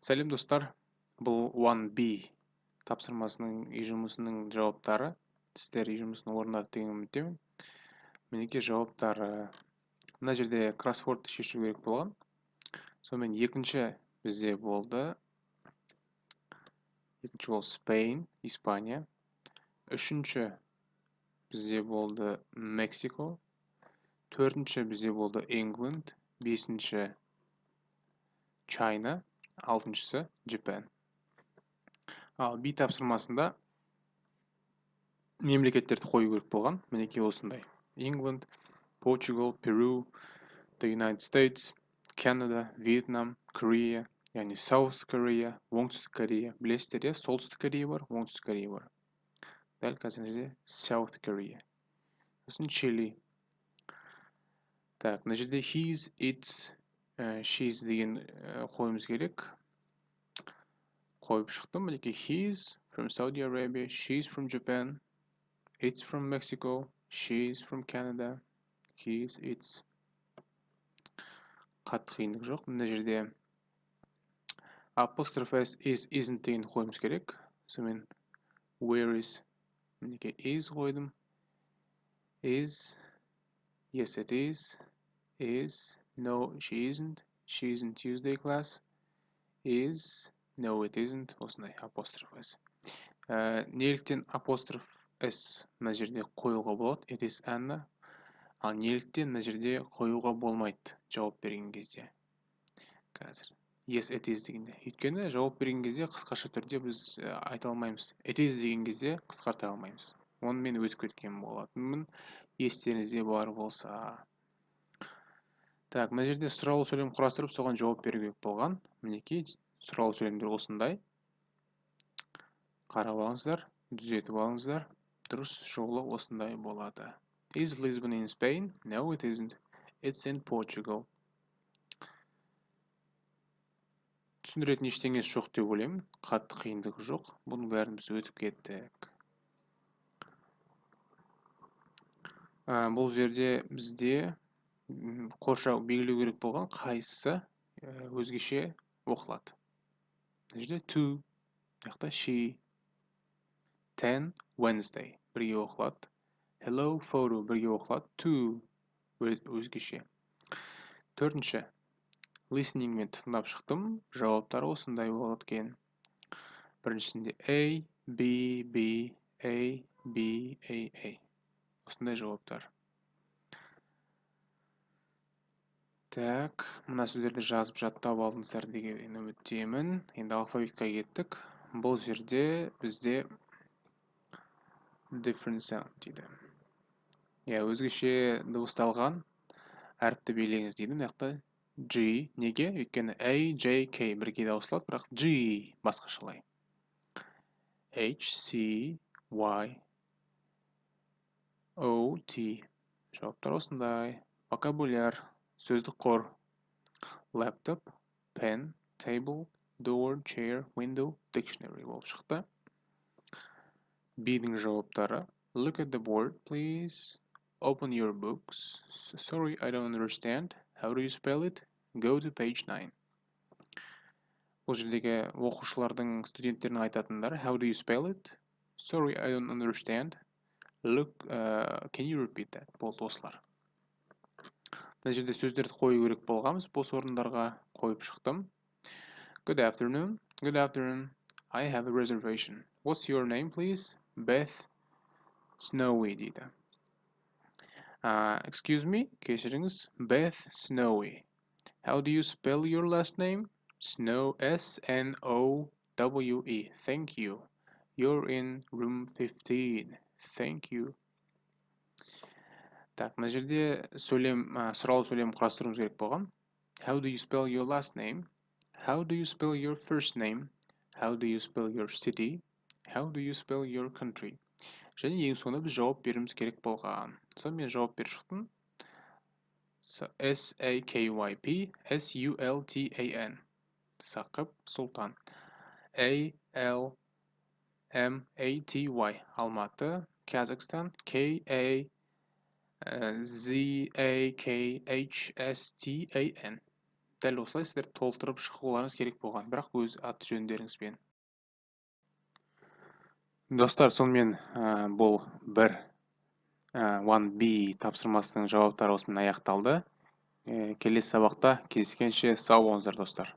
Сәлем достар, бұл 1B тапсырмасының үй жұмысының жауаптары. Сіздер үй жұмысын орындады деген үміттемін. Мінекей жауаптар мына жерде кроссвордты шешу керек болған. Сонымен екінші бізде болды. Екінші ол Spain, Испания. Үшінші бізде болды Мексико. Төртінші бізде болды England. Бесінші China. Алтыншысы Japan. Ал B тапсырмасында мемлекеттерді қою керек болған. Мінекей осындай. England, Portugal, Peru, the United States, Canada, Vietnam, Korea, яғни South Korea, оңтүстік Корея. Білесіздер, солтүстік Корея бар, оңтүстік Корея бар. Дәл қазір South Korea. Сосын Чили. Так, мына жерде his, its, she's деген қойымыз керек. Қойып шықтым. Мінекей his from Saudi Arabia, she's from Japan, it's from Mexico, she's from Canada, his, its. Қатты қиындық жоқ. Мына жерде apostrophe s, is, isn't деген қойымыз керек. Сонымен where is, мінекей is қойдым. Is, yes it is, no she isn't Tuesday class, is, no it isn't, осындай apostrophe s. Неліктен apostrophe s мына жерде қоюға болады? It is Anna. Ал неліктен мына жерде қоюға болмайды жауап берген кезде? Қазір yes it is дегенде. Өйткені жауап берген кезде қысқаша түрде біз айта алмаймыз. It is деген кезде қысқарта алмаймыз. Оны мен өтіп кеткен болатынмын. Естеріңізде бар болса. Так, мына жерде сұраулы сөйлем құрастырып, соған жауап беру керек болған. Мінекей сұраулы сөйлемдер осындай. Қарап алыңыздар, түзетіп алыңыздар. Дұрыс жолы осындай болады. Is Lisbon in Spain? No, it isn't. It's in Portugal. Түсіндіретін ештеңесі жоқ деп ойлаймын. Қатты қиындығы жоқ. Бұның бәрін біз өтіп кеттік. Бұл жерде бізде қоршау белгілеу керек болған қайсысы өзгеше оқылады. Бұл жерде to, яқта she, 10 Wednesday бірге оқылады. Hello photo бірге оқылады. To өзгеше. Төртінші, listening мен тыңдап шықтым. Жауаптары осындай болады екен. Біріншісінде A, B, B, A, B, A, A. Осындай жауаптар. Так, мына сөздерді жазып жаттап алдыңыздар деген үміттемін. Енді алфавитқа кеттік. Бұл жерде бізде different sound дейді. Өзгеше дыбысталған әріпті белгілеңіз дейді. Мына G. Неге? Өйткені A, J, K бірге дауысталады, бірақ G басқашалай. H, C, Y, O, T. Жауаптар осындай. Вокабуляр, сөздік қор. Laptop, pen, table, door, chair, window, dictionary болып шықты. B-дің жауаптары. Look at the board, please. Open your books. Sorry, I don't understand. How do you spell it? Go to page 9. Бұл жердегі оқушылардың, студенттердің айтатындары. How do you spell it? Sorry, I don't understand. Look, can you repeat that? Болды осылар. Мына жерде сөздерді қою керек болғанбыз. Бос орындарға қойып шықтым. Good afternoon. Good afternoon. I have a reservation. What's your name, please? Beth Snowy дейді. Excuse me, кешіріңіз. Beth Snowy. How do you spell your last name? Snow, S-N-O-W-E. Thank you. You're in room 15. Thank you. Так, мына жерде сұраулы сөйлем құрастыруымыз керек болған. How do you spell your last name? How do you spell your first name? How do you spell your city? How do you spell your country? Және ең соңында біз жауап беруіміз керек болған. Соны мен жауап беріп шықтым. S-A-K-Y-P S-U-L-T-A-N. Сақып, Сұлтан. A-L-M-A-T-Y. Алматы, Kazakhstan. K-A ZAKHSTAN. Дәл осылай сіздер толтырып шығуларыңыз керек болған, бірақ өз аты жөндеріңізбен. Достар, сонымен бұл 1B тапсырмасының жауаптары осымен аяқталды. Келесі сабақта кездескенше сау болыңыздар, достар.